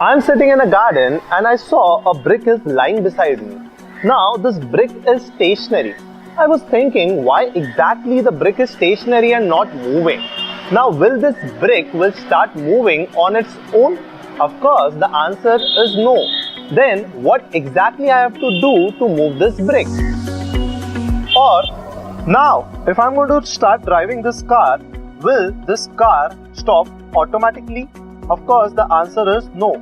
I'm sitting in a garden and I saw a brick is lying beside me. Now this brick is stationary. I was thinking why exactly the brick is stationary and not moving. Now will this brick will start moving on its own? Of course the answer is no. Then what exactly I have to do to move this brick? Or now if I'm going to start driving this car, will this car stop automatically? Of course the answer is no.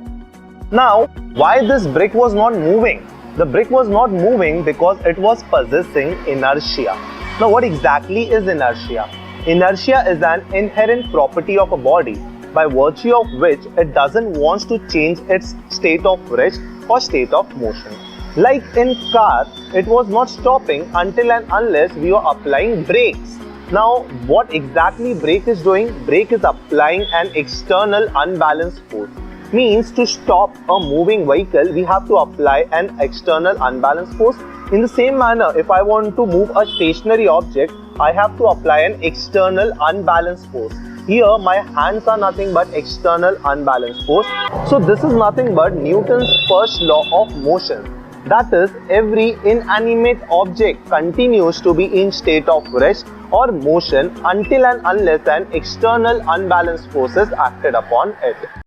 Now why this brick was not moving? The brick was not moving because it was possessing inertia. Now what exactly is inertia? Inertia is an inherent property of a body by virtue of which it doesn't want to change its state of rest or state of motion. Like in car, it was not stopping until and unless we were applying brakes. Now what exactly brake is doing? Brake is applying an external unbalanced force. Means to stop a moving vehicle, we have to apply an external unbalanced force. In the same manner, if I want to move a stationary object, I have to apply an external unbalanced force. Here, my hands are nothing but external unbalanced force. So this is nothing but Newton's first law of motion. That is, every inanimate object continues to be in state of rest or motion until and unless an external unbalanced force is acted upon it.